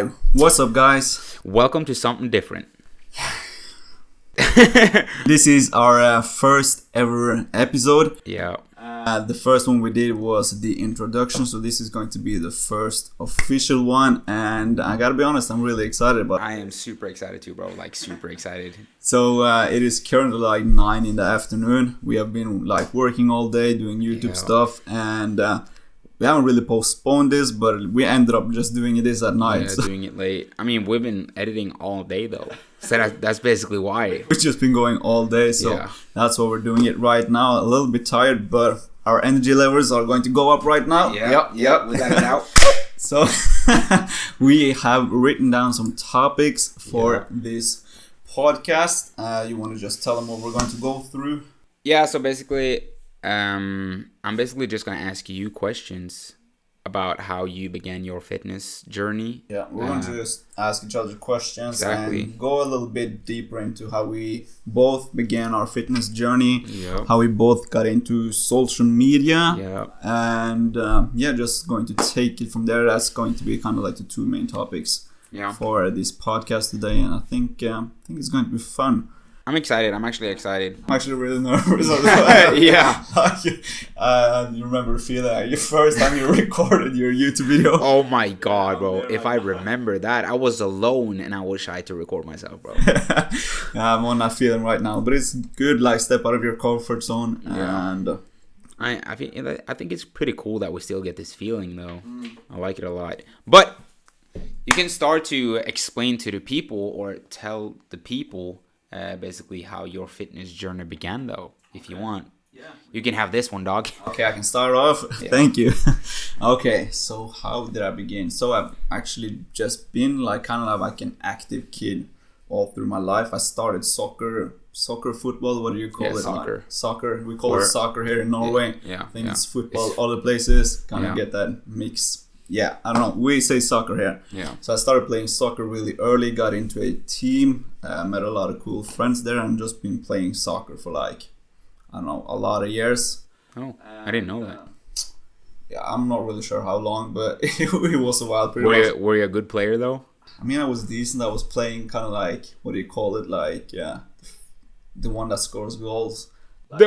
Alright, what's up guys? Welcome to something different. This is our first ever episode. Yeah. The first one we did was the introduction, so this is going to be the first official one, and I gotta be honest, I'm really excited about it. I am super excited too, bro. Like super excited. So it is currently like 9 in the afternoon. We have been like working all day doing YouTube stuff, and we haven't really postponed this, but we ended up just doing this at night. Yeah, doing it late. I mean, we've been editing all day though. So that's basically why. We've just been going all day, so that's why we're doing it right now. A little bit tired, but our energy levels are going to go up right now. Yep. Without a doubt. So we have written down some topics for this podcast. You want to just tell them what we're going to go through? Yeah. So basically, I'm basically just gonna ask you questions about how you began your fitness journey. Yeah, we're going to just ask each other questions and go a little bit deeper into how we both began our fitness journey, how we both got into social media, and just going to take it from there. That's going to be kind of like the two main topics for this podcast today, and I think it's going to be fun. I'm excited. I'm actually excited. I'm actually really nervous. Yeah. You remember the feeling like the first time you recorded your YouTube video? Oh my God, bro. If I remember that, I was alone and I was shy to record myself, bro. I'm on that feeling right now. But it's good, like, step out of your comfort zone. Yeah. And I think it's pretty cool that we still get this feeling, though. I like it a lot. But you can start to explain to the people or tell the people basically how your fitness journey began, though, if you want. Yeah. You can have this one, dog. Okay, I can start off. Yeah. Thank you. Okay, so how did I begin? So I've actually just been like kind of like an active kid all through my life. I started soccer, football. What do you call it? Soccer. Like, soccer. We call it soccer here in Norway. Yeah. I think it's football other places. Kind of get that mix. Yeah, I don't know. We say soccer here. Yeah. So I started playing soccer really early, got into a team, met a lot of cool friends there, and just been playing soccer for like, I don't know, a lot of years. Oh, I didn't know that. Yeah, I'm not really sure how long, but it was a while. Were you a good player, though? I mean, I was decent. I was playing kind of like, what do you call it? Like, the one that scores goals. Like,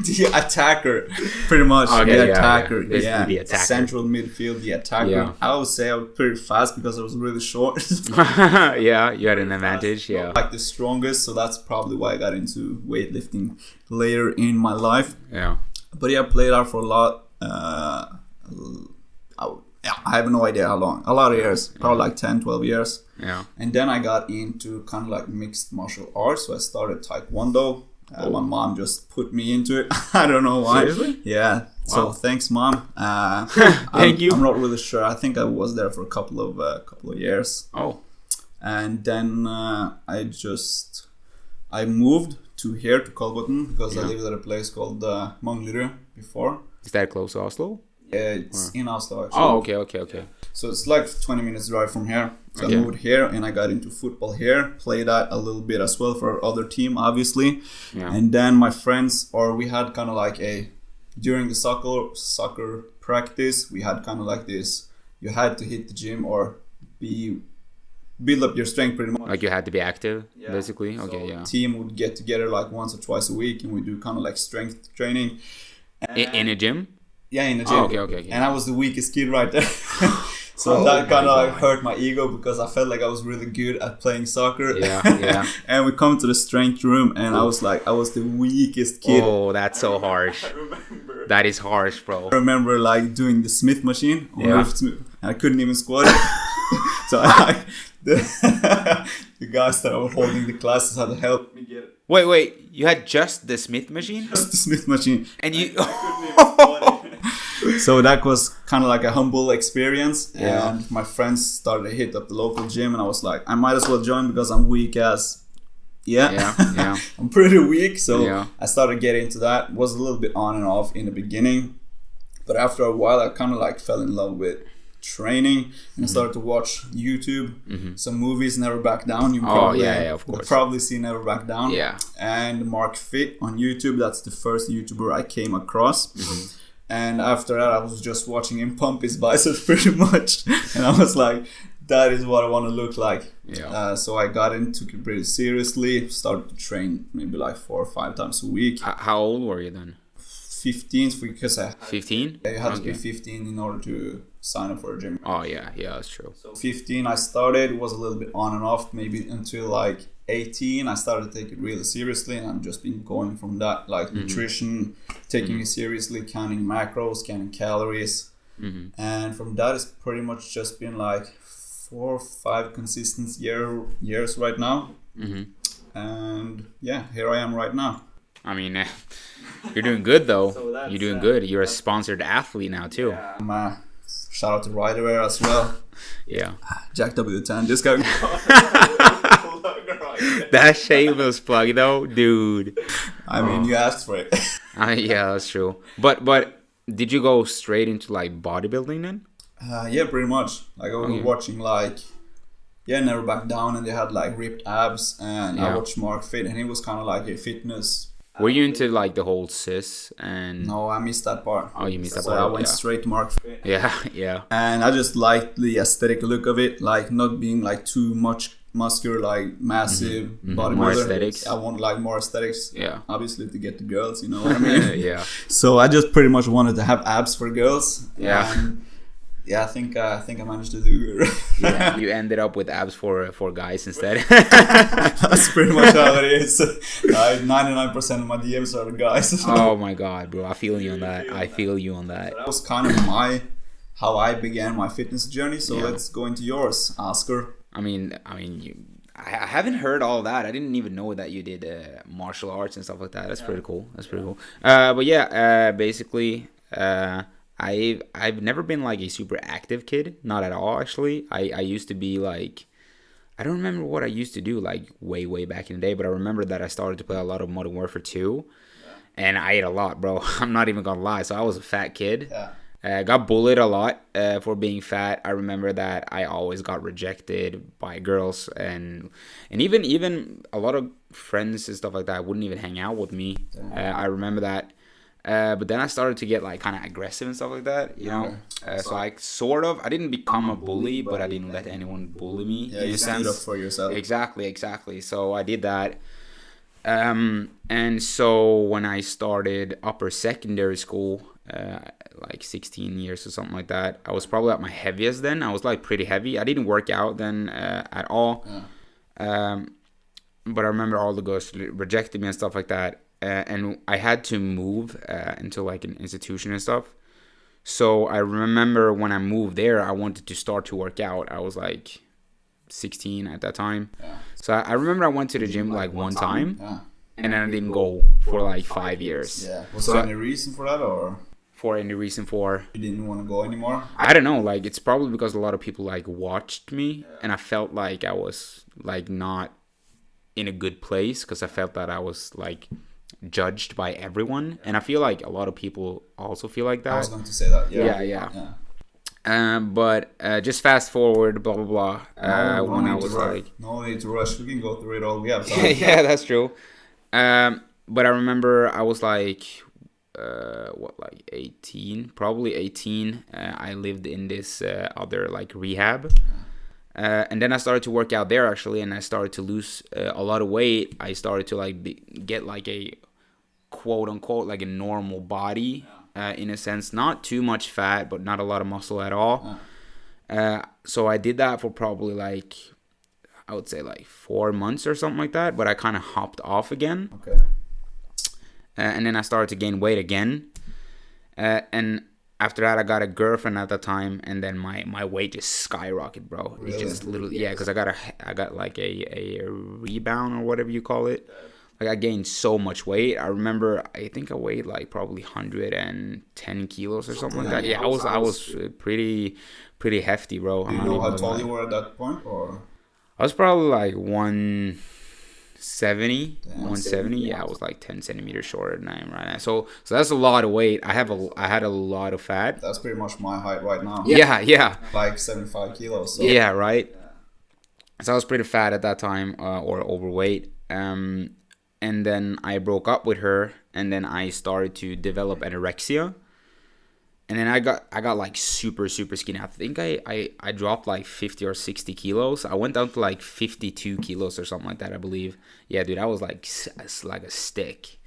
the attacker, pretty much. The attacker. Yeah. The attacker. Central midfield, the attacker. Yeah. I would say I was pretty fast because I was really short. Yeah, you had an advantage. Yeah. Like the strongest, so that's probably why I got into weightlifting later in my life. Yeah. But yeah, I played out for a lot. I have no idea how long. A lot of years. Probably like 10, 12 years. Yeah. And then I got into kind of like mixed martial arts. So I started Taekwondo. My mom just put me into it. I don't know why. Seriously? Yeah. So thanks, Mom. Thank you. I'm not really sure. I think I was there for a couple of years. Oh. And then I moved to here to Kolbotn because I lived at a place called Manglerud before. Is that close to Oslo? Yeah, it's in Oslo actually. Oh, okay. So it's like 20 minutes drive from here. So I moved here and I got into football here. Played that a little bit as well for our other team, obviously. Yeah. And then my friends, we had kind of like during the soccer practice, we had kind of like this, you had to hit the gym or build up your strength pretty much. Like you had to be active, basically? So okay, the team would get together like once or twice a week and we do kind of like strength training. In a gym? Yeah, in the gym. Oh, okay. And I was the weakest kid right there. So that kind of like hurt my ego because I felt like I was really good at playing soccer. Yeah. And we come to the strength room and I was the weakest kid. Oh, that's so harsh. That is harsh, bro. I remember like doing the Smith machine. And I couldn't even squat it. So the guys that were holding the classes had to help me get it. Wait. You had just the Smith machine? Just the Smith machine. And you... I couldn't even squat it. So that was kind of like a humble experience, and my friends started to hit up the local gym, and I was like, I might as well join because I'm weak as, I'm pretty weak. So I started getting into that. It was a little bit on and off in the beginning, but after a while, I kind of like fell in love with training and I started to watch YouTube, some movies. Never Back Down. Of course. Probably see Never Back Down. Yeah. And Mark Fit on YouTube. That's the first YouTuber I came across. And after that, I was just watching him pump his biceps pretty much. And I was like, that is what I want to look like. Yeah. So I took it pretty seriously. Started to train maybe like 4 or 5 times a week. How old were you then? 15, because 15? You had to be 15 in order to sign up for a gym. Oh yeah, that's true. So 15 I started. It was a little bit on and off, maybe until like 18 I started to take it really seriously, and I've just been going from that, like nutrition, taking it seriously, counting macros, counting calories. And from that it's pretty much just been like 4 or 5 consistent years right now. And yeah, here I am right now. I mean, you're doing good though. You're doing good. You're a sponsored athlete now too. Yeah. Shout out to Riderwear as well. Yeah. Jack W10 discount. That shameless plug though, dude. I mean, you asked for it. Yeah, that's true. But did you go straight into like bodybuilding then? Yeah, pretty much. Like I was watching like Never Back Down, and they had like ripped abs, and I watched Mark Fit, and he was kind of like a fitness. Were you into like the whole cis and? No, I missed that part. Oh, you missed that so part. I went straight to Mark Fit. Yeah. And I just liked the aesthetic look of it, like not being like too much muscular, like massive bodybuilder. More aesthetics. I want like more aesthetics. Yeah. Obviously to get the girls, you know what I mean? Yeah. So I just pretty much wanted to have abs for girls. Yeah. And yeah, I think I managed to do it. Yeah, you ended up with abs for guys instead. That's pretty much how it is. 99% of my DMs are the guys. Oh my god, bro! I feel you on that. So that was kind of how I began my fitness journey. So let's go into yours, Oscar. I mean, I haven't heard all that. I didn't even know that you did martial arts and stuff like that. That's pretty cool. But yeah, basically, I've never been like a super active kid, not at all actually. I used to be like, I don't remember what I used to do like way back in the day, but I remember that I started to play a lot of Modern Warfare 2, and I ate a lot, bro. I'm not even gonna lie. So I was a fat kid. Got bullied a lot for being fat. I remember that I always got rejected by girls, and even a lot of friends and stuff like that wouldn't even hang out with me. I remember that. But then I started to get like kind of aggressive and stuff like that, you know. So like I didn't become a bully, but I didn't let anyone bully me. Yeah, you stood up for yourself. Exactly. So I did that. And so when I started upper secondary school, like 16 years or something like that, I was probably at my heaviest then. I was like pretty heavy. I didn't work out then at all. But I remember all the girls rejected me and stuff like that. And I had to move into like an institution and stuff. So I remember when I moved there, I wanted to start to work out. I was like 16 at that time. So I remember I went to the gym like one time, and then I didn't go for like 5 years. Was there any reason for that, or? For any reason for? You didn't want to go anymore? I don't know. Like it's probably because a lot of people like watched me, and I felt like I was like not in a good place because I felt that I was like judged by everyone, and I feel like a lot of people also feel like that. I was going to say that. But just fast forward, blah blah blah. When I was like, no need to rush. We can go through it all. We have time. Yeah, that's true. But I remember I was like, like 18, probably 18. I lived in this other like rehab. And then I started to work out there actually, and I started to lose a lot of weight. I started to like get like a quote unquote like a normal body in a sense, not too much fat, but not a lot of muscle at all. So I did that for probably like, I would say like 4 months or something like that, but I kind of hopped off again. And then I started to gain weight again. And after that, I got a girlfriend at the time, and then my weight just skyrocketed, bro. Really? It's just literally, because I got like a rebound or whatever you call it. Like I gained so much weight. I remember, I think I weighed like probably 110 kilos or something like that. Yeah, I was pretty hefty, bro. Do you know how tall you were at that point, or? I was probably like 170. Yeah, I was like 10 centimeters shorter than I am right now. So that's a lot of weight. I had a lot of fat. That's pretty much my height right now. Yeah. Like 75 kilos. So. Yeah, right. So I was pretty fat at that time, or overweight. And then I broke up with her, and then I started to develop anorexia. And then I got like super skinny. I think I dropped like 50 or 60 kilos. I went down to like 52 kilos or something like that, I believe. Yeah, dude, I was like a stick.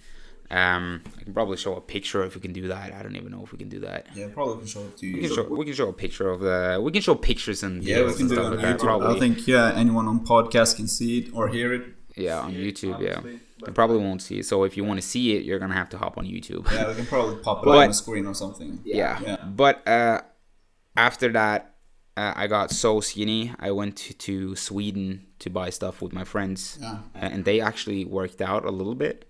I can probably show a picture if we can do that. I don't even know if we can do that. Yeah, probably can show it to you. We can show a picture of the. We can show pictures and videos. Yeah, we can do it on YouTube. Probably. I think anyone on podcast can see it or hear it. Yeah, on YouTube. Yeah, they probably won't see it. So if you want to see it, you're gonna have to hop on YouTube. Yeah, we can probably pop it on the screen or something. Yeah. But after that, I got so skinny. I went to Sweden to buy stuff with my friends, and they actually worked out a little bit.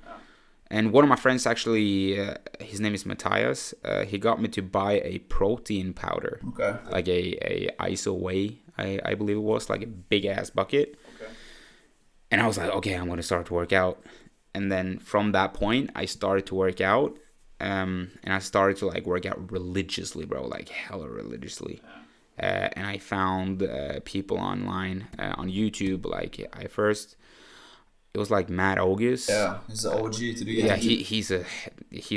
And one of my friends actually, his name is Matthias. He got me to buy a protein powder, like a ISO whey, I believe it was, like a big ass bucket. Okay. And I was like, okay, I'm gonna start to work out. And then from that point, I started to work out, and I started to like work out religiously, bro, like hella religiously. And I found people online on YouTube. Like it was like Matt August. Yeah, he's an OG to do. Yeah, he's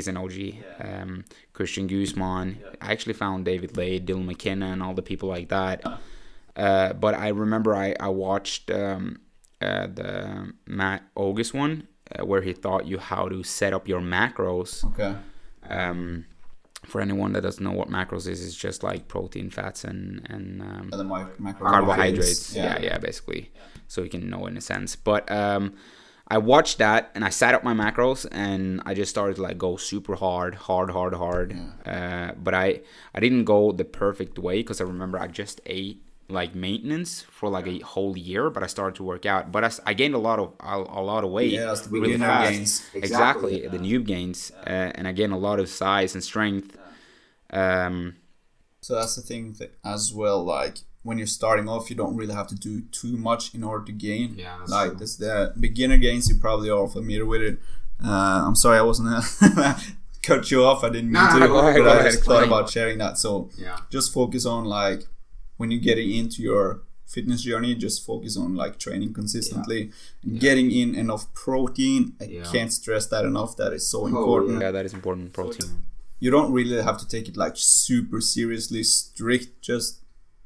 an OG. Yeah. Christian Guzman. Yeah. I actually found David Lade, Dylan McKenna, and all the people like that. But I remember I watched the Matt August one where he taught you how to set up your macros. Okay. For anyone that doesn't know what macros is, it's just like protein, fats, and carbohydrates. Yeah, basically. So you can know in a sense. But I watched that and I set up my macros and I just started to like go super hard. Yeah. But I didn't go the perfect way because I remember I just ate like maintenance for like a whole year, but I started to work out. But I gained a lot of weight. Yeah, that's the really fast. Gains. Exactly, the noob gains, and I gained a lot of size and strength. So that's the thing as well. Like when you're starting off, you don't really have to do too much in order to gain. Yeah, that's like true. This the beginner gains. You probably are familiar with it. I'm sorry, I wasn't cut you off. I didn't mean to. Go ahead, I just thought about sharing that. So yeah, just focus on like when you're getting into your fitness journey, just focus on like training consistently and getting in enough protein. I can't stress that enough. That is so important. Yeah, that is important. Protein. You don't really have to take it like super seriously strict. Just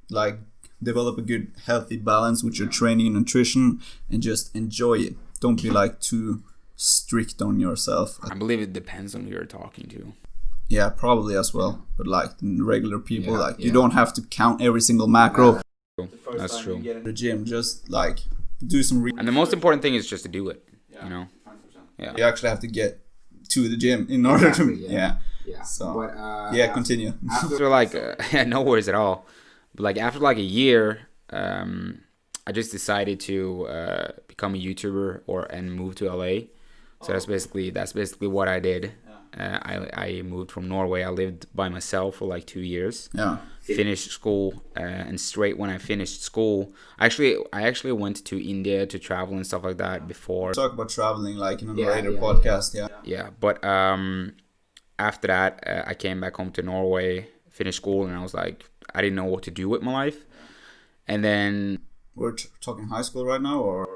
like develop a good healthy balance with your training and nutrition and just enjoy it. Don't be like too strict on yourself. I believe it depends on who you're talking to. Yeah, probably as well. But like regular people, you don't have to count every single macro. That's true. The gym, just like do some. And the most important thing is just to do it. You know. 100%. Yeah. You actually have to get to the gym in order to. Yeah. So. But, continue. After like, no worries at all. But like after like a year, I just decided to become a YouTuber and move to LA. So that's basically what I did. I moved from Norway. I lived by myself for like 2 years. Yeah. Finished school, and straight when I finished school, I actually went to India to travel and stuff like that before. Talk about traveling like in a later podcast. Yeah, but after that, I came back home to Norway, finished school, and I was like, I didn't know what to do with my life. And then we're talking high school right now, or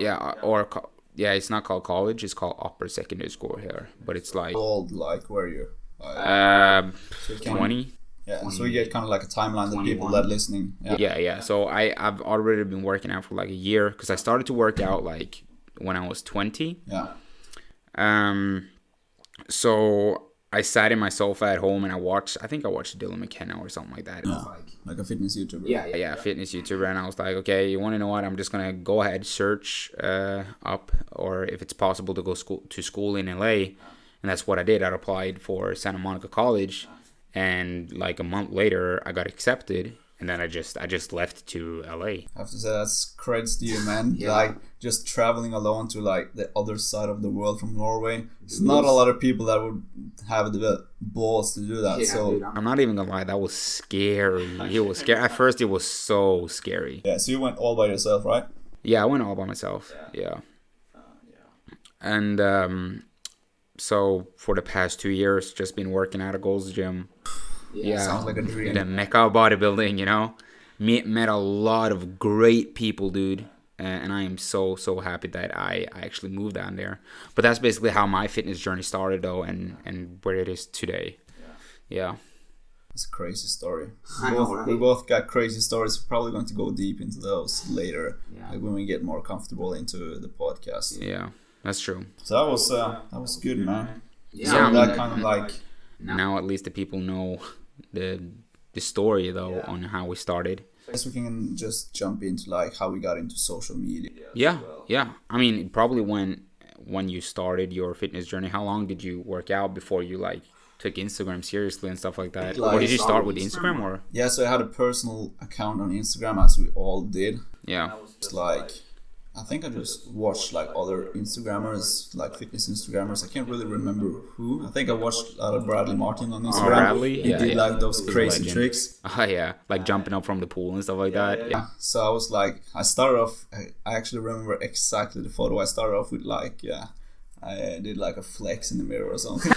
yeah, it's not called college. It's called upper secondary school here. But it's like... Old, like where you? 20. Yeah, so you get kind of like a timeline of people that are listening. Yeah. So I've already been working out for like a year because I started to work out like when I was 20. Yeah. So I sat in my sofa at home and I watched Dylan McKenna or something like that. Yeah, like a fitness YouTuber. Yeah, fitness YouTuber. And I was like, okay, you want to know what? I'm just going to go ahead, search up, or if it's possible to go to school in LA. And that's what I did. I applied for Santa Monica College. And like a month later, I got accepted. And then I just left to LA. I have to say that's creds to you, man. Like just traveling alone to like the other side of the world from Norway. It's not a lot of people that would have the balls to do that. So I'm not even gonna lie, that was scary. It was scary. At first, it was so scary. Yeah. So you went all by yourself, right? Yeah, I went all by myself. Yeah. And so for the past 2 years, just been working at a Gold's Gym. Yeah, sounds like a dream. The mecca of bodybuilding, you know. Met a lot of great people, dude. And I am so happy that I actually moved down there. But that's basically how my fitness journey started, though, and where it is today. Yeah. It's a crazy story. I know, right? We both got crazy stories. We're probably going to go deep into those later, Yeah. like when we get more comfortable into the podcast. Yeah, that's true. So that was good, man. Yeah, So I mean, that kind of like Now at least the people know the story though Yeah. on how we started. I guess we can just jump into like how we got into social media. Yeah, yeah. I mean, probably when you started your fitness journey, how long did you work out before you like took Instagram seriously and stuff like that? Like, or did you start with Instagram or? Yeah, so I had a personal account on Instagram, as we all did. Yeah. It's like, I think I just watched like other Instagrammers, like fitness Instagrammers. I can't really remember who. I think I watched a lot of Bradley Martin on Instagram. Bradley? He Yeah, did yeah. like those He's a crazy legend. tricks. Oh yeah, like jumping up from the pool and stuff like that. Yeah. So I was like, I started off, I actually remember exactly the photo. I started off with like, I did like a flex in the mirror or something.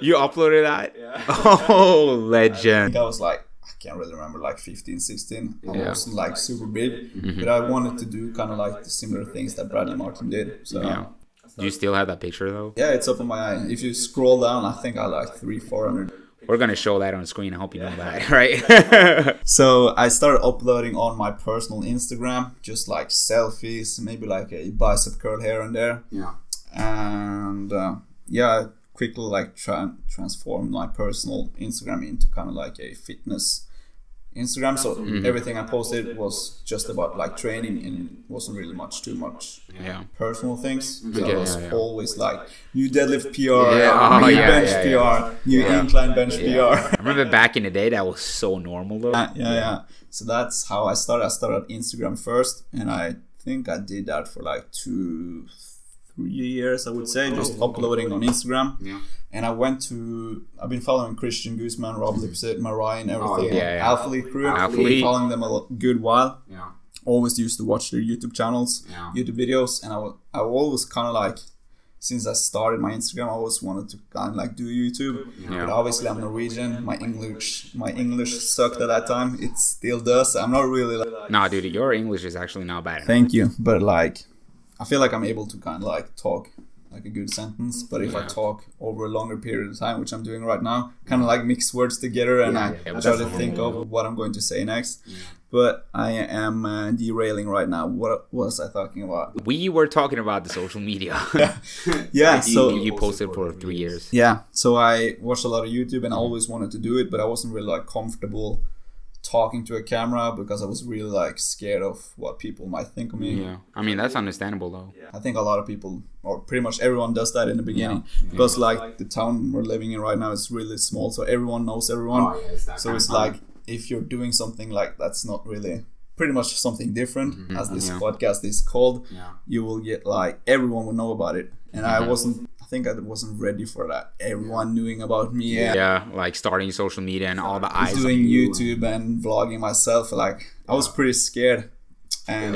You uploaded that? Yeah. Oh, I legend. think I was like, I can't really remember, like 15, 16. I Yeah. wasn't like super big, but I wanted to do kind of like the similar things that Bradley Martin did. So Yeah. Do you still have that picture though? yeah, it's up on my, if you scroll down, I think I like 400. We're gonna show that on screen. I hope you know that, right? So I started uploading on my personal Instagram, just like selfies, maybe like a bicep curl here and there. Yeah. And I quickly like transformed my personal Instagram into kind of like a fitness Instagram. So everything I posted was just about like training, and it wasn't really too much Yeah. personal things. So Okay, it was yeah. always like new deadlift PR, Yeah, new oh, yeah, bench yeah, PR, new incline bench PR. I remember back in the day that was so normal though. Yeah. So that's how I started. I started Instagram first, and I think I did that for like 2-3 years, I would say, just uploading on Instagram. Yeah. And I've been following Christian Guzman, Rob Lipset, Mariah, and everything. yeah. Alpha League crew. Alpha Been League. following them a good while. Yeah. Always used to watch their YouTube channels, Yeah. YouTube videos, and I always kind of like, since I started my Instagram, I always wanted to kind of like do YouTube. Yeah. But obviously I'm Norwegian. My English sucked at that time. It still does. I'm not really like. Nah, dude, your English is actually not bad. Thank you, but like, I feel like I'm able to kind of like talk like a good sentence, but if I talk over a longer period of time, which I'm doing right now, kind of like mix words together, and I try to think of what I'm going to say next. But I am derailing right now. What was I talking about? We were talking about the social media. Yeah, so you posted for 3 years. yeah, so I watched a lot of YouTube, and I always wanted to do it, but I wasn't really like comfortable talking to a camera because I was really like scared of what people might think of me. Yeah, I mean that's understandable though. I think a lot of people, or pretty much everyone, does that in the beginning because like the town we're living in right now is really small, so everyone knows everyone. Oh, yeah, it's that So kind it's of like if you're doing something like that's not really pretty much something different, as this podcast is called, you will get like everyone will know about it, and I think I wasn't ready for that. Everyone knowing about me. Yeah, like starting social media and all the eyes. Doing YouTube and vlogging myself, like I was pretty scared, and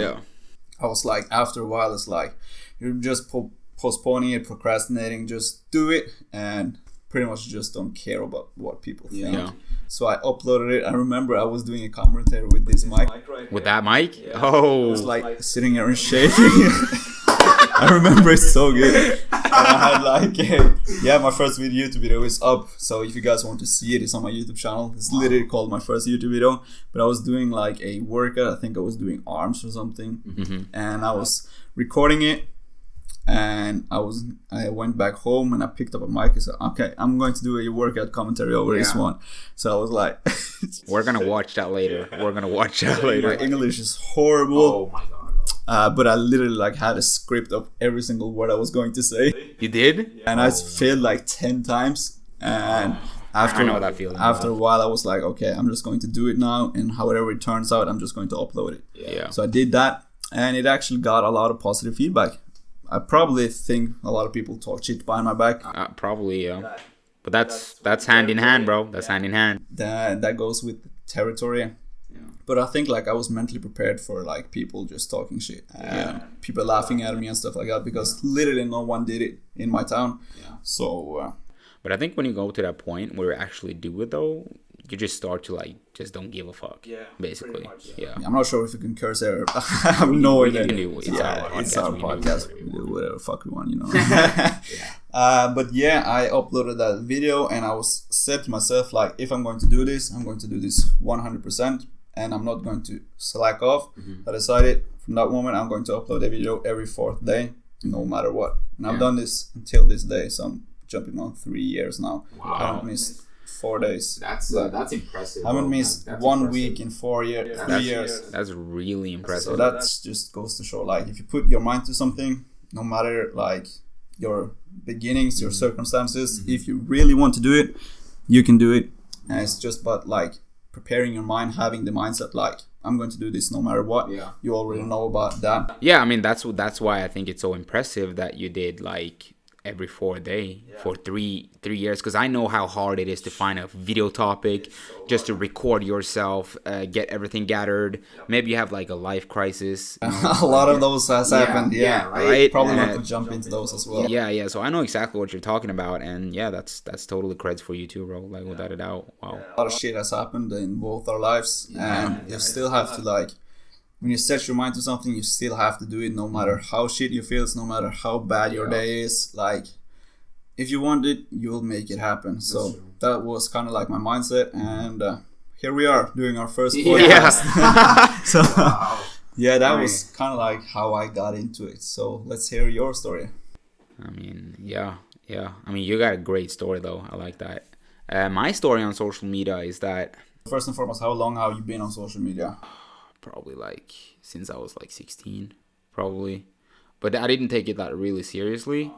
I was like, after a while, it's like you're just postponing it, procrastinating. Just do it, and pretty much just don't care about what people think. Yeah. So I uploaded it. I remember I was doing a commentary with this mic. With that mic? Oh. I was like sitting here and shaking. I remember it so good. And I had like, my first YouTube video is up. So if you guys want to see it, it's on my YouTube channel. It's literally called my first YouTube video. But I was doing like a workout. I think I was doing arms or something. And I was recording it. And I went back home and I picked up a mic and said, okay, I'm going to do a workout commentary over this one. So I was like, we're going to watch that later. My English is horrible. Oh my god. But I literally like had a script of every single word I was going to say. You did? And I failed like 10 times. And after, I know that feeling. After a while, I was like, okay, I'm just going to do it now. And however it turns out, I'm just going to upload it. Yeah. So I did that. And it actually got a lot of positive feedback. I probably think a lot of people talk shit behind my back. Probably, yeah. But that's hand in hand, bro. That's hand in hand. That goes with the territory. Yeah. But I think like I was mentally prepared for like people just talking shit. People laughing at me and stuff like that because literally no one did it in my town. Yeah. So... but I think when you go to that point where you actually do it though, you just start to like just don't give a fuck. Yeah. Basically. Much, yeah. I'm not sure if you can curse there. I have no idea. It's our podcast. We do whatever the fuck we want, you know. But yeah, I uploaded that video and I was said to myself, like, if I'm going to do this, I'm going to do this 100% and I'm not going to slack off. I decided from that moment I'm going to upload a video every 4th day, no matter what. And I've done this until this day, so I'm jumping on 3 years now. Wow. I haven't missed 4 days. That's impressive. I haven't missed 1 week in 4 years, 3 years. That's really impressive. So that just goes to show, like, if you put your mind to something, no matter like your beginnings, your circumstances, if you really want to do it, you can do it. And it's just about like preparing your mind, having the mindset like, I'm going to do this no matter what. You already know about that. Yeah, I mean that's why I think it's so impressive that you did like every 4 day for three years, because I know how hard it is to find a video topic, just to record yourself, get everything gathered. Maybe you have like a life crisis. A lot of those has happened. Right. Probably not to jump into those as well. Yeah. So I know exactly what you're talking about, and yeah, that's totally creds for you too, bro. Like without a doubt. Wow. A lot of shit has happened in both our lives, and you still have to like. When you set your mind to something, you still have to do it, no matter how shit you feel, no matter how bad your day is. Like, if you want it, you'll make it happen. So that was kind of like my mindset, and here we are doing our first podcast. So that was kind of like how I got into it. So let's hear your story. I mean, yeah. I mean, you got a great story though. I like that. My story on social media is that, first and foremost, how long have you been on social media? Probably like since I was like 16, probably. But I didn't take it that really seriously.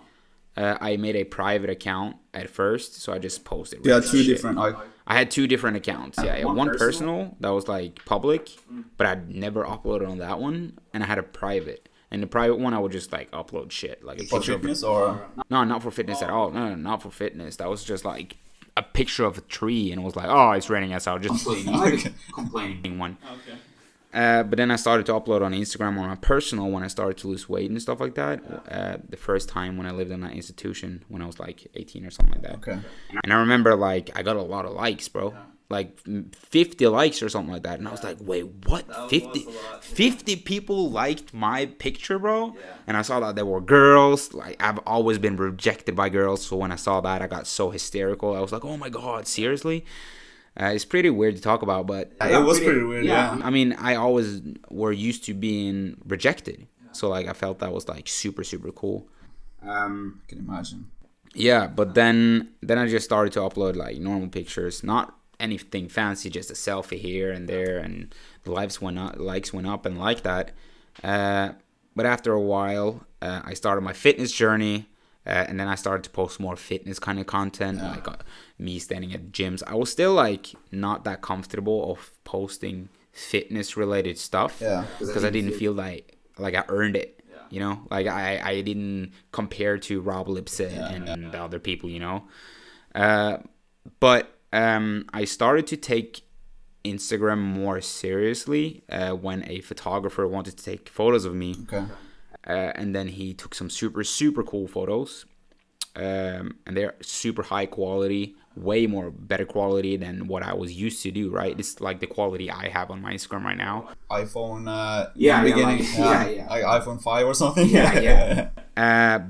I made a private account at first, so I just posted. Yeah, two different. I had 2 different accounts. Yeah, one personal that was like public, but I'd never uploaded on that one, and I had a private. And the private one, I would just like upload shit, like a picture for fitness or no, not for fitness at all. No, not for fitness. That was just like a picture of a tree, and it was like, oh, it's raining outside. Just complaining one. Okay. But then I started to upload on Instagram on my personal when I started to lose weight and stuff like that. The first time when I lived in that institution when I was like 18 or something like that. Okay. And I remember like I got a lot of likes, bro. Like 50 likes or something like that. And I was like, wait, what? 50 people liked my picture, bro? And I saw that there were girls. Like, I've always been rejected by girls. So when I saw that, I got so hysterical. I was like, oh my God, seriously? It's pretty weird to talk about, but it was pretty weird. Yeah. I mean, I always were used to being rejected, so like I felt that was like super cool. I can imagine. Yeah, but then I just started to upload like normal pictures, not anything fancy, just a selfie here and there, and the likes went up and like that. But after a while, I started my fitness journey. And then I started to post more fitness kind of content, like me standing at gyms. I was still like not that comfortable of posting fitness related stuff, because I didn't feel like I earned it, you know, like I didn't compare to Rob Lipset and the other people, you know. But I started to take Instagram more seriously when a photographer wanted to take photos of me. Okay. And then he took some super cool photos, and they're super high quality, way more better quality than what I was used to do, right? It's like the quality I have on my Instagram right now. iPhone, like iPhone 5 or something.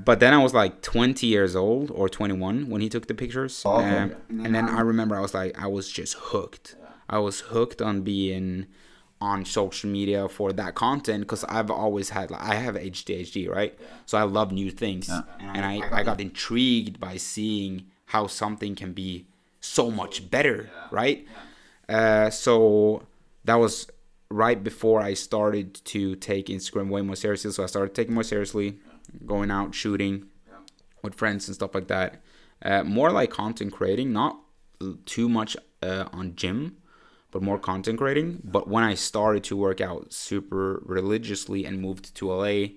But then I was like 20 years old or 21 when he took the pictures. And then I remember I was just hooked. I was hooked on being on social media for that content, because I've always had, like, I have ADHD, right? So I love new things, and I got intrigued by seeing how something can be so much better, right? So that was right before I started to take Instagram way more seriously. So I started taking more seriously, going out shooting with friends and stuff like that. More like content creating, not too much on gym, but more content creating. But when I started to work out super religiously and moved to LA,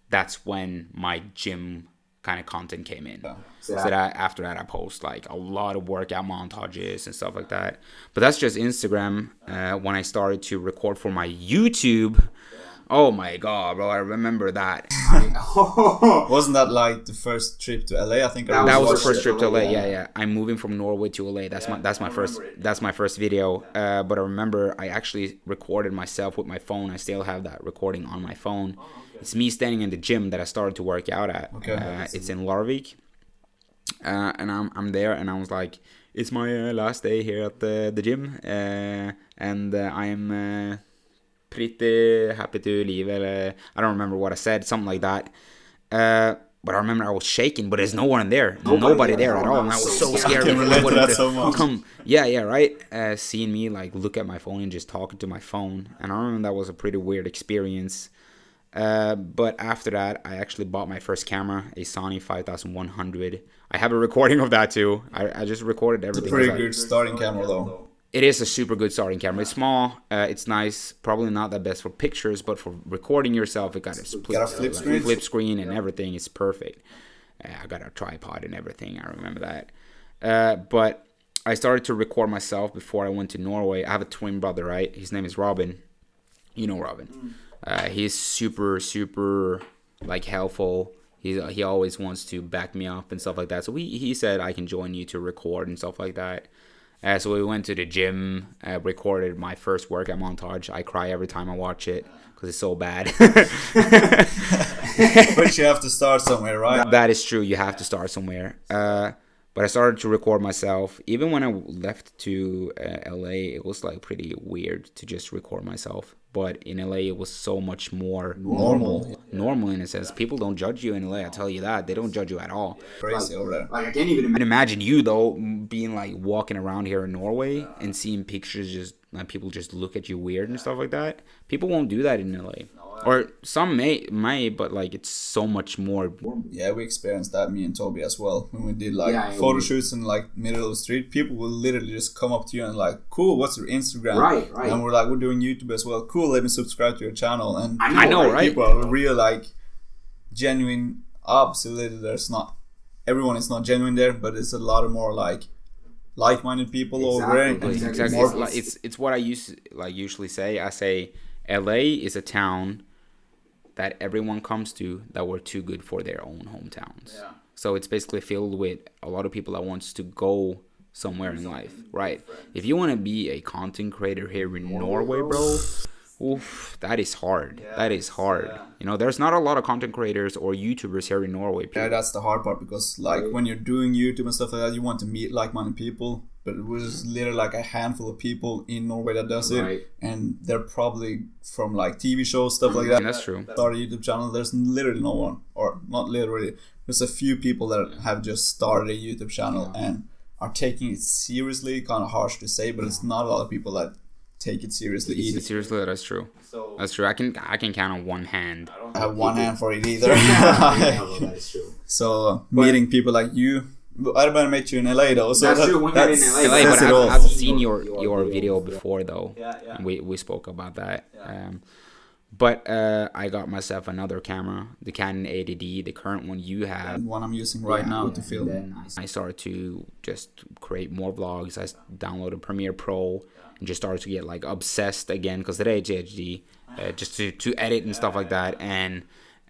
that's when my gym kind of content came in. So after that, I post like a lot of workout montages and stuff like that. But that's just Instagram. When I started to record for my YouTube, oh my God, bro, I remember that. Wasn't that like the first trip to LA? I think that was the first trip to LA. Yeah. I'm moving from Norway to LA. That's my first video. But I remember I actually recorded myself with my phone. I still have that recording on my phone. It's me standing in the gym that I started to work out at. It's in Larvik. and I'm there, and I was like, it's my last day here at the gym, and I'm pretty happy to leave. I don't remember what I said, something like that. But I remember I was shaking, but there's no one there. Nobody there at all. And I was so scared. I can relate to that so much. Yeah, right. Seeing me like look at my phone and just talking to my phone. And I remember that was a pretty weird experience. But after that, I actually bought my first camera, a Sony 5100. I have a recording of that too. I just recorded everything. It's a pretty good starting camera though. It is a super good starting camera. It's small. It's nice. Probably not the best for pictures, but for recording yourself, it got a flip screen and everything. It's perfect. I got a tripod and everything. I remember that. But I started to record myself before I went to Norway. I have a twin brother, right? His name is Robin. You know Robin. He's super, super like helpful. He always wants to back me up and stuff like that. So he said I can join you to record and stuff like that. So we went to the gym, recorded my first workout montage. I cry every time I watch it because it's so bad. But you have to start somewhere, right? That is true. You have to start somewhere. But I started to record myself. Even when I left to LA, it was like pretty weird to just record myself. But in LA, it was so much more normal. Normal in a sense. People don't judge you in LA. I tell you that. They don't judge you at all. Crazy over there. Like I can't even imagine you though being like walking around here in Norway and seeing pictures just like people just look at you weird and stuff like that. People won't do that in LA. Or some may, but like it's so much more. Yeah, we experienced that, me and Toby as well. When we did like photo shoots in like middle of the street, people will literally just come up to you and like, cool, what's your Instagram? Right. And we're like, we're doing YouTube as well. Cool, let me subscribe to your channel. And I know, right? People are real like genuine. Absolutely, everyone is not genuine there, but it's a lot of more like-minded people over there. Exactly. It's what I usually say. I say LA is a town that everyone comes to that were too good for their own hometowns. Yeah. So it's basically filled with a lot of people that wants to go somewhere in life, right? If you want to be a content creator here in Norway, bro, oof, that is hard. Yeah, that is hard. Yeah. You know, there's not a lot of content creators or YouTubers here in Norway. Yeah, that's the hard part because like when you're doing YouTube and stuff like that, you want to meet like-minded people. But it was literally like a handful of people in Norway that does it. And they're probably from like TV shows, stuff like that. That's true. Start a YouTube channel. There's literally no one, or not literally. There's a few people that have just started a YouTube channel and are taking it seriously. Kind of harsh to say, but it's not a lot of people that take it seriously either. Seriously, that's true. That's true. I can count on one hand. I have one hand for it either. So meeting people like you. I don't met you in LA though, so that's true. When you're in LA, but I've seen your video before though. Yeah. We spoke about that. Yeah. But I got myself another camera, the Canon 80D, the current one you have. The one I'm using right now to film. Then I started to just create more vlogs. I downloaded Premiere Pro and just started to get like obsessed again because today ADHD, just to edit and stuff like that. And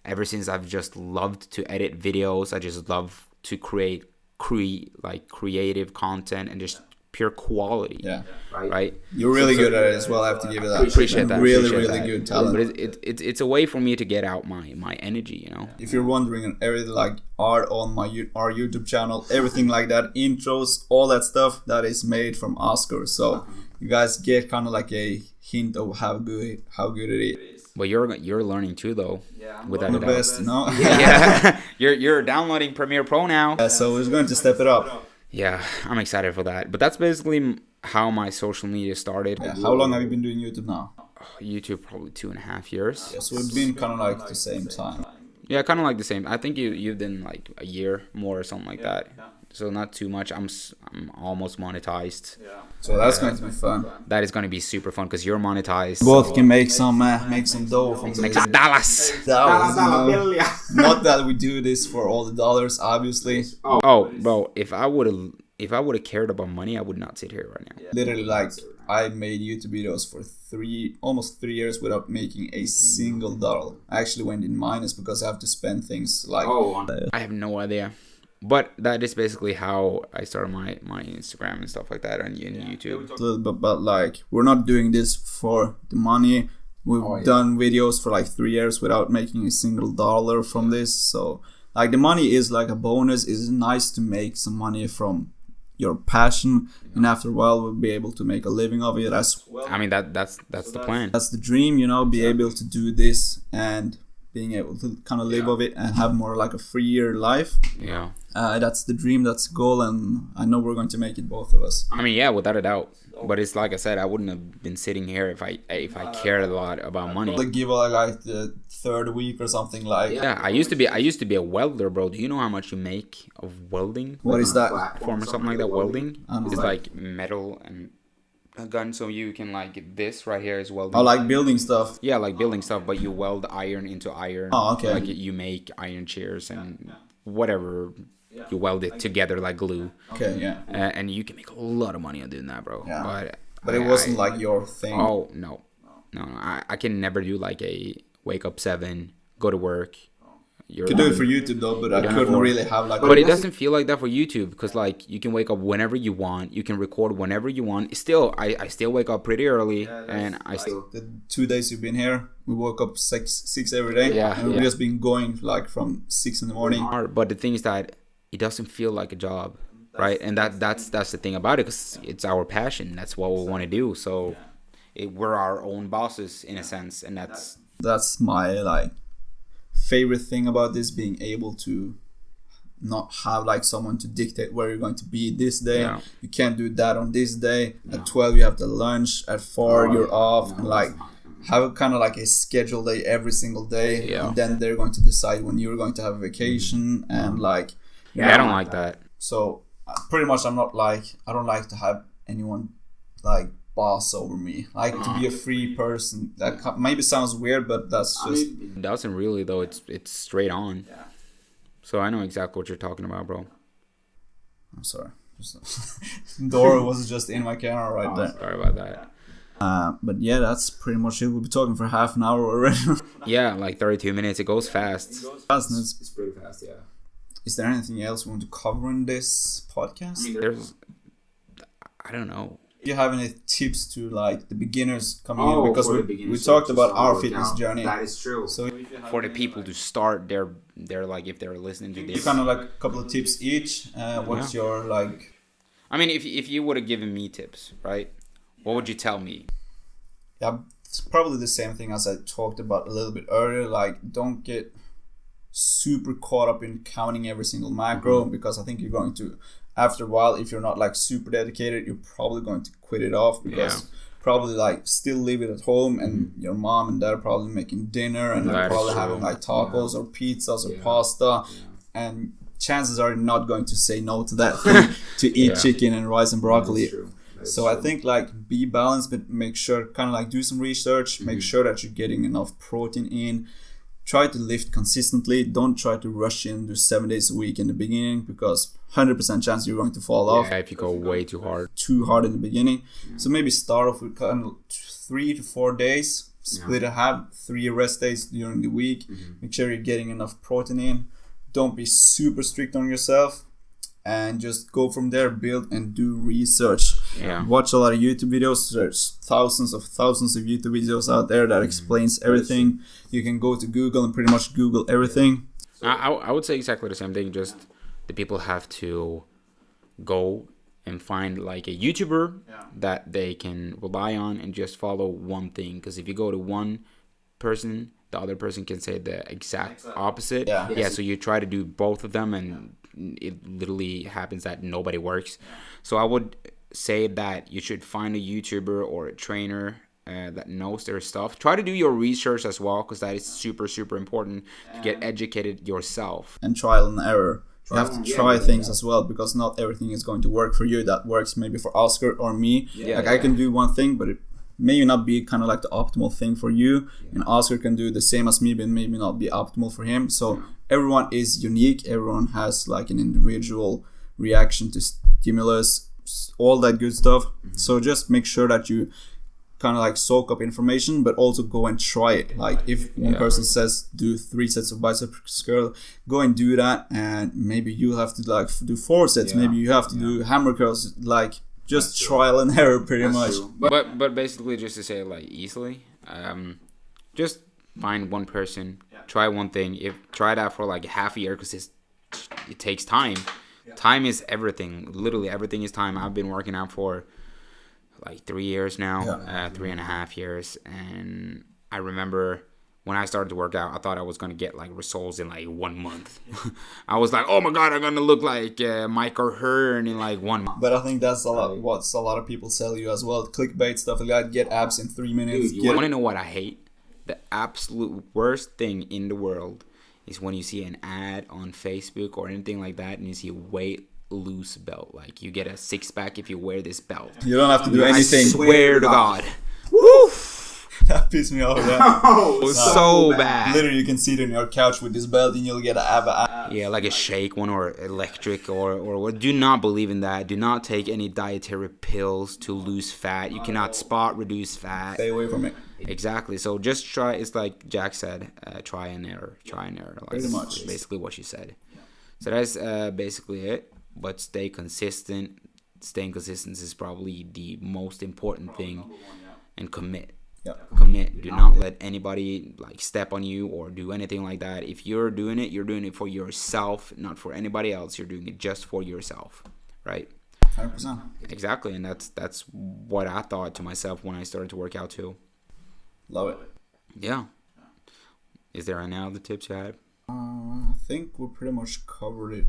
ever since I've just loved to edit videos. I just love to create creative content and just pure quality. Yeah. Right. You're really good at it as well. I have to give you that. Appreciate that. Really good talent. But it's a way for me to get out my energy. You know. If you're wondering, everything like art on our YouTube channel, everything like that, intros, all that stuff, that is made from Oscar. So you guys get kind of like a hint of how good it is. But you're learning too though. Yeah, without the best, you know. Yeah. You're downloading Premiere Pro now. Yeah, so we're going to step it up. Yeah, I'm excited for that. But that's basically how my social media started. Yeah. How long have you been doing YouTube now? YouTube probably 2.5 years. Yeah, so it's been kind of like the same time. Yeah, kind of like the same. I think you've been like a year more or something like that. Yeah. So not too much. I'm almost monetized. Yeah. So that's going to be fun. That is going to be super fun because you're monetized. Both can make some dough from make some dollars. Not that we do this for all the dollars, obviously. Oh, bro! If I would have cared about money, I would not sit here right now. Literally, like I made YouTube videos for almost 3 years without making a single dollar. I actually went in minus because I have to spend things like. I have no idea. But that is basically how I started my Instagram and stuff like that on YouTube. But like, we're not doing this for the money. We've done videos for like 3 years without making a single dollar from this. So like the money is like a bonus. It's nice to make some money from your passion, and after a while we'll be able to make a living of it as well. I mean that's the plan. That's the dream, you know, be able to do this and being able to kind of live of it and have more like a freer life. Yeah. That's the dream, that's the goal, and I know we're going to make it, both of us. I mean, yeah, without a doubt. But it's like I said, I wouldn't have been sitting here if I cared a lot about money. Like give like the third week or something like. Yeah, I used to be a welder, bro. Do you know how much you make of welding? What is that? Platform or something like that. Welding. I don't It's know. like metal and a gun, so you can like this right here is welding. Oh, like building stuff. Yeah, like building stuff, but you weld iron into iron. Oh, okay. Like you make iron chairs and whatever. You weld it together like glue. Okay, yeah. And you can make a lot of money on doing that, bro. Yeah. But it wasn't like your thing. Oh, no. I can never do like a wake up 7, go to work. You could do it for YouTube though, but I couldn't really have like. But it doesn't feel like that for YouTube because like you can wake up whenever you want, you can record whenever you want. Still, I still wake up pretty early, and I still. The 2 days you've been here, we woke up six every day. Yeah, and we've just been going like from 6 in the morning. But the thing is that it doesn't feel like a job, right? And that's the thing about it, because it's our passion. That's what we want to do. So we're our own bosses in a sense, and that's my like favorite thing about this, being able to not have like someone to dictate where you're going to be this day. Yeah. You can't do that on this day. At 12 you have to lunch, at 4 you're off, and like have a kind of like a scheduled day every single day. Yeah. And then they're going to decide when you're going to have a vacation, and like I don't like that. So pretty much I don't like to have anyone like boss over me. Like to be a free person. That maybe sounds weird, but that's just. It doesn't really though. It's straight on. Yeah. So I know exactly what you're talking about, bro. I'm sorry. Dora was just in my camera right there. Sorry about that. But yeah, that's pretty much it. We'll be talking for half an hour already. Yeah, like 32 minutes. It goes fast. It's pretty fast, yeah. Is there anything else we want to cover in this podcast? I don't know. Do you have any tips to like the beginners coming in? Because we talked about our fitness journey. That is true. So For the people to start, they're like, if they're listening to this. kind of like a couple of tips each. What's your like? I mean, if you would have given me tips, right? What would you tell me? Yeah, it's probably the same thing as I talked about a little bit earlier. Like, don't get super caught up in counting every single macro, because I think you're going to, after a while, if you're not like super dedicated, you're probably going to quit it off, because probably like still leave it at home, and your mom and dad are probably making dinner, and they're probably having like tacos or pizzas or pasta, and chances are you're not going to say no to that thing to eat chicken and rice and broccoli. So I think like be balanced, but make sure kind of like do some research, make sure that you're getting enough protein in. Try to lift consistently. Don't try to rush in, do 7 days a week in the beginning, because 100% chance you're going to fall off. Yeah, if you go way too hard. Too hard in the beginning. So maybe start off with kind of 3 to 4 days. Split it, have 3 rest days during the week. Make sure you're getting enough protein in. Don't be super strict on yourself. And just go from there, build and do research. Watch a lot of YouTube videos. There's thousands of YouTube videos out there that explains everything. You can go to Google and pretty much Google everything. I would say exactly the same thing. Just the people have to go and find like a YouTuber that they can rely on and just follow one thing. Because if you go to one person, the other person can say the exact opposite. So you try to do both of them, and it literally happens that nobody works. So I would say that you should find a YouTuber or a trainer that knows their stuff. Try to do your research as well, because that is super, super important to get educated yourself. And trial and error. You have to try things as well, because not everything is going to work for you. That works maybe for Oscar or me. I can do one thing, but it may not be kind of like the optimal thing for you, and Oscar can do the same as me, but maybe not be optimal for him. So everyone is unique. Everyone has like an individual reaction to stimulus, all that good stuff. So just make sure that you kind of like soak up information, but also go and try it. Like if one person says do 3 sets of biceps curl, go and do that, and maybe you have to like do 4 sets. Maybe you have to do hammer curls. Like just trial and error, pretty much. But basically, just to say it like easily, just find one person, try one thing. Try that for like half a year, because it takes time. Time is everything. Literally everything is time. I've been working out for like 3 years now, 3.5 years, and I remember when I started to work out, I thought I was gonna get like results in like 1 month. I was like, oh my god, I'm gonna look like Michael Hearn in like 1 month. But I think that's a lot of people sell you as well. Clickbait stuff like that. Get abs in 3 minutes. You want to know what I hate? The absolute worst thing in the world is when you see an ad on Facebook or anything like that, and you see weight loose belt. Like, you get a 6-pack if you wear this belt. You don't have to do anything. I swear to God. Woo! That pissed me off. It was so bad. Literally, you can sit on your couch with this belt and you'll get an ab. Yeah, like a shake one or electric or what. Do not believe in that. Do not take any dietary pills to lose fat. You cannot spot reduce fat. Stay away from it. Exactly. So just try. It's like Jack said, try and error. Try and error. Like, pretty much. Basically what you said. So that's basically it. But stay consistent. Staying consistent is probably the most important thing. And commit. Yep. Commit. Do not let anybody like step on you or do anything like that. If you're doing it for yourself, not for anybody else. You're doing it just for yourself, right? 100%. Exactly, and that's what I thought to myself when I started to work out too. Love it. Yeah. Is there any other tips you had? I think we pretty much covered it.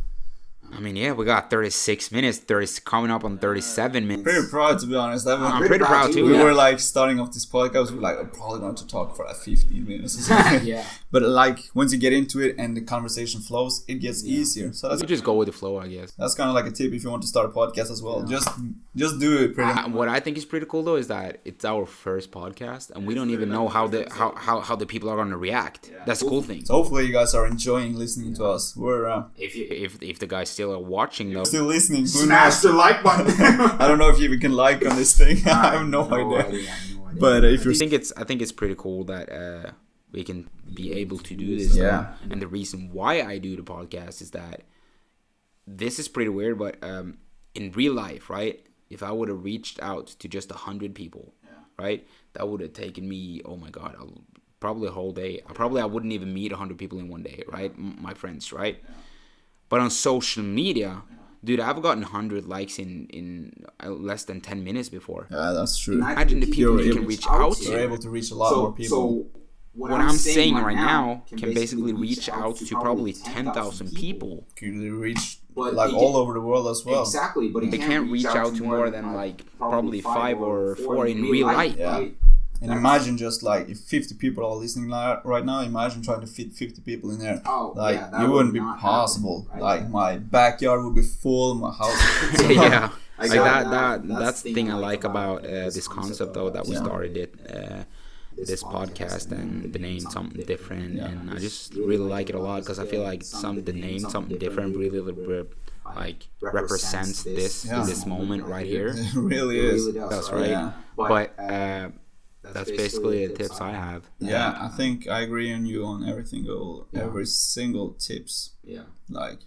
I mean, yeah, we got 36 minutes. Coming up on 37 minutes. Pretty proud, to be honest. I'm pretty proud too. We were like starting off this podcast. We were like, I'm probably going to talk for like 15 minutes. Yeah. But like once you get into it and the conversation flows, it gets easier. So that's you just go with the flow, I guess. That's kind of like a tip if you want to start a podcast as well. Just do it. What I think is pretty cool though is that it's our first podcast, and we don't even know how the people are going to react. That's a cool thing. So hopefully you guys are enjoying listening to us. We're if the guys still are watching though, still listening. Smash the like button. I don't know if you even can like on this thing. I have no idea. But if you're, I think it's pretty cool that we can be able to do this. Yeah. And the reason why I do the podcast is that this is pretty weird, but in real life, right? If I would have reached out to just 100 people, right, that would have taken me, oh my God, probably a whole day. I wouldn't even meet 100 people in one day, right? My friends, right? But on social media, dude, I've gotten 100 likes in less than 10 minutes before. Yeah, that's true. Imagine the people you can reach out to. You're able to reach a lot more people. So what I'm saying right now can basically reach out to probably 10,000 people. Can you reach like all over the world as well? Exactly, but they can't reach out to more than like probably 5 or 4 in real life. Yeah. And imagine just like if 50 people are listening right now, imagine trying to fit 50 people in there. Like it wouldn't be possible. Happen, right? Like my backyard would be full, my house. Yeah. Like that's the thing I like about this concept though that we started it. This podcast and the name something different, and I just really like it a lot because I feel like the name something different really like represents this moment right here. It really is. That's right. Yeah. But that's basically the tips I have. Yeah, I think I agree on you on every single tips. Yeah. Like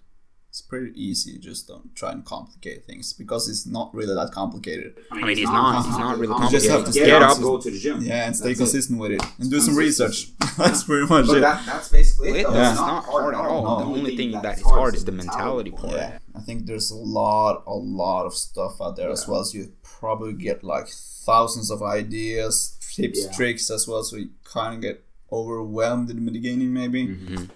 it's pretty easy. Just don't try and complicate things because it's not really that complicated. I mean, it's not really complicated. You just have to get up, go to the gym. Yeah, and stay consistent with it, and do some research. That's pretty much it. That's basically it. It's not hard at all. The only thing that is hard is the mentality part. Yeah, I think there's a lot of stuff out there as well. So you probably get like thousands of ideas, tips, tricks as well. So you kind of get overwhelmed in the beginning maybe,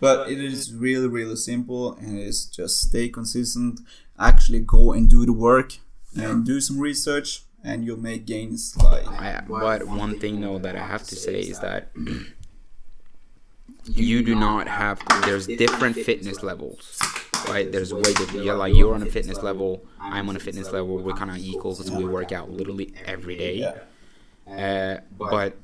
but it is really, really simple, and it is just stay consistent, actually go and do the work and do some research, and you'll make gains. But one thing though that I have to say is that you do not have to, there's different fitness levels, right? There's a way that you're on a fitness level, I'm on a fitness level, we're kind of equal because we work out literally every day. But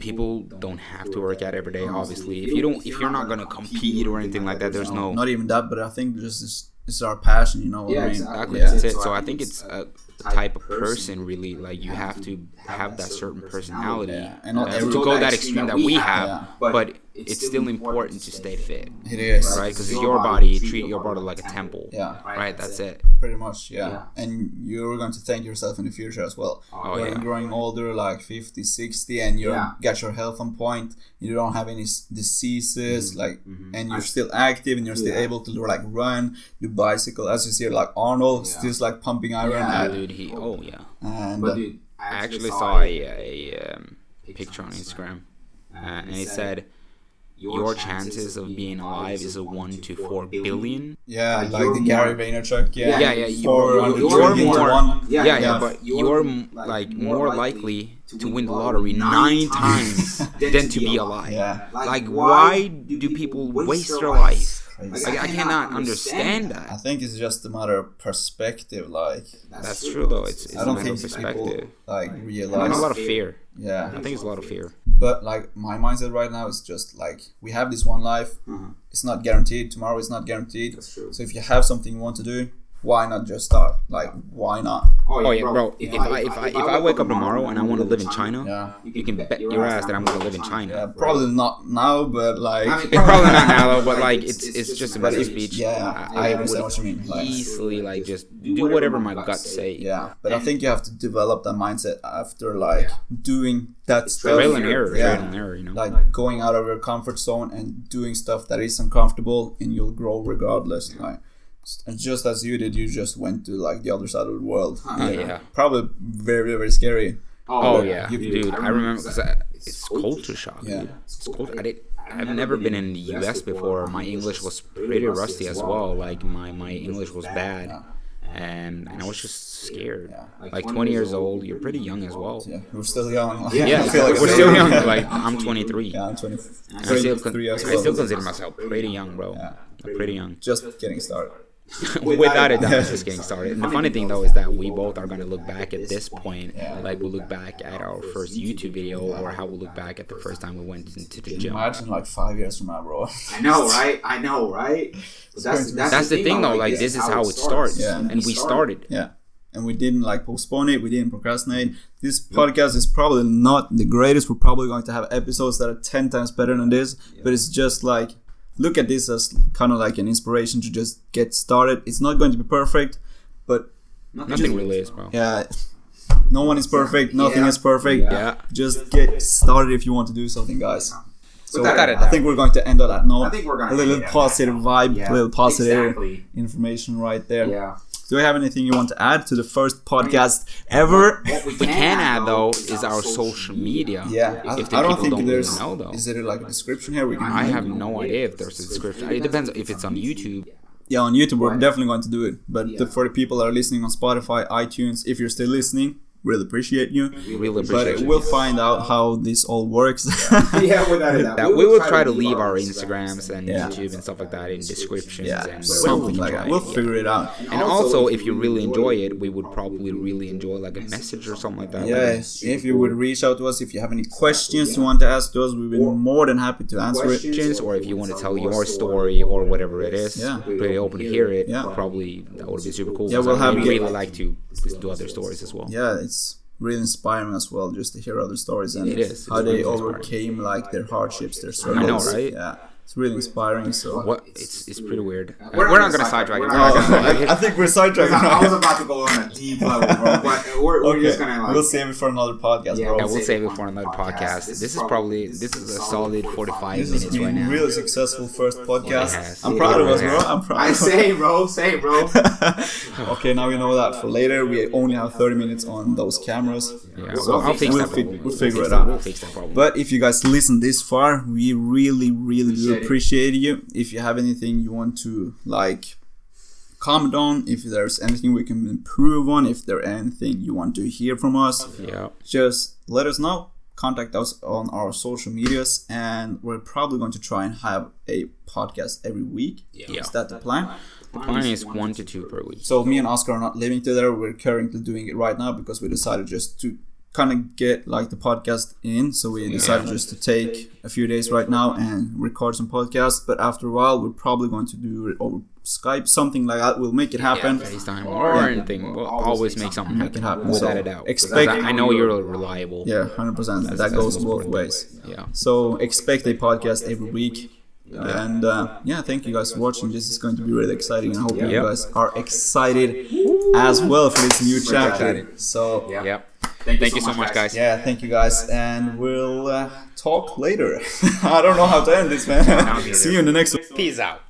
people don't have to work out every day, obviously. If you're not gonna compete or anything like that, there's no. Not even that, but I think it's our passion, you know what I mean? Exactly. That's it. So I think it's a type of person, really. Like you have to have that certain personality, and not to go that extreme that we have. But it's still important to stay fit, It is. right? Because it's your body. Treat your body like a temple. Yeah. Right. That's it. Pretty much, yeah. And you're going to thank yourself in the future as well. When you're growing older, like 50, 60, and you get your health on point, you don't have any diseases, like, and you're still active, and you're still able to like run, do bicycle. As you see, like Arnold, still like pumping iron. Yeah, dude. And But dude, I actually saw a picture on Instagram, and it said, your chances of being alive is a 1 to 4 billion. yeah, like the Gary Vaynerchuk. Yeah. You're more. But you're like more likely to win the lottery 9 times than to be alive. Yeah. Like, why do people waste their life? Like, I cannot understand I that. think it's just a matter of perspective. Like, That's true, though. It's I a don't matter think of people perspective. like And realize. a lot of fear. Yeah. I think it's a lot of fear. But like my mindset right now is just like we have this one life. It's not guaranteed. Tomorrow is not guaranteed. That's true. So if you have something you want to do, why not just start? Like, why not? Oh yeah, bro. If I wake up tomorrow and I want to live in China, Yeah. you can bet your ass that I'm gonna live in China. Yeah, probably not now, but like. It's probably not now though, but like it's just a better speech. Yeah, I understand what you mean. Like, Easily like just do whatever my gut say. yeah, but I think you have to develop that mindset after like doing that stuff. Trial and error, Yeah. trial and error, you know. Like going out of your comfort zone and doing stuff that is uncomfortable, and you'll grow regardless. Like, and just as you did, you just went to like the other side of the world. Yeah. Probably very, very scary. Oh yeah, dude. I remember because it's culture shock. Yeah. Dude. It's culture. I've never been in the U.S. before. My English was pretty rusty as well. Like my English was bad, and I was just scared. Like 20 years old, you're pretty young as well. Yeah, we're still young. Like, Yeah, I feel like we're still young. Like I'm 23. Yeah, I'm 20. I still 23 as I well. still consider myself pretty young, bro. Yeah. Pretty young. Just getting started. Without a doubt, it's just getting started. And the funny thing though is that we both are gonna look back at this point, like we look back at our first YouTube video, or how we look back at the first time we went into the gym. Imagine like 5 years from now, bro. I know, right? That's the thing though. Like this is how it starts, Yeah. and we started. Yeah. And we didn't like postpone it. We didn't procrastinate. This podcast is probably not the greatest. We're probably going to have episodes that are 10 times better than this. But it's just like, look at this as kind of like an inspiration to just get started. It's not going to be perfect, but Nothing really is, bro. yeah, no one is perfect. Nothing is perfect. Yeah. Just get started if you want to do something, guys. So Without a I think we're going to end on that note. I think we're gonna a little end it on positive vibe, Yeah, a little positive exactly. information right there. Yeah. Do you have anything you want to add to the first podcast ever? What We can add though is our social media. Yeah, If the I don't people think don't there's. really know though. Is there like a description here? We can. I have no idea if there's a description. It depends if it's on YouTube. Yeah, on YouTube we're definitely going to do it. But for the people that are listening on Spotify, iTunes, if you're still listening, really appreciate you. Really But appreciate it. we'll find out how this all works. Yeah, without a doubt. That we will try to leave our Instagrams and Yeah. YouTube and stuff like that in descriptions Yeah, and something we'll like try that. it, We'll yeah. figure it out. And also, if you really enjoy it, we would probably really enjoy like a message or something like that. Yes, if you would reach out to us, if you have any questions you want to ask to us, we'll be more than happy to answer it. Questions, or if you want to tell your story or whatever it is, Yeah. pretty open to hear it. Yeah. Probably that would be super cool. Yeah, 'cause we'll I have- really like to do other stories as well. Yeah, it's really inspiring as well just to hear other stories and It is. how It's they really inspiring. overcame like their hardships, their struggles. I know, right? Yeah, it's really inspiring. So What it's pretty weird. We're We're not not gonna gonna sidetrack it. sidetrack. We're not gonna sidetrack I it. think we're sidetracking. I was about to go on a deep level, bro, but we're Okay, just gonna like. we'll save it for another podcast, Yeah, bro. Yeah, we'll save it for another podcast. This is a solid 45 This has minutes right been now. really successful first podcast. Yes. I'm proud of us, bro. Yes. I'm proud. I say, bro. Okay, now you know that for later. We only have 30 minutes on those cameras. Yeah, So I'll fix that problem. we'll figure We'll it out. We'll fix that problem. But if you guys listen this far, we really, really do appreciate you. If you have anything you want to like comment on, if there's anything we can improve on, if there's anything you want to hear from us, Yeah. just let us know. Contact us on our social medias, and we're probably going to try and have a podcast every week. Yeah. Is that the plan? The plan is 1 to 2 per week. So me and Oscar are not living together. We're currently doing it right now because we decided just to kind of get like the podcast in, so we decided just to take a few days right now and record some podcasts. But after a while, we're probably going to do it over Skype, something like that. We'll make it happen. FaceTime or anything. We'll always make something happen. Make it happen. Without So a doubt. expect. I know you're reliable. Yeah, 100%. That goes both ways. Yeah. So expect a podcast every week. And thank you guys for watching. This is going to be really exciting, and I hope you guys are excited as well for this new chapter. So Thank you so much, guys. yeah, thank you guys, and we'll talk later. I don't know how to end this, man. See you in the next one. Peace out.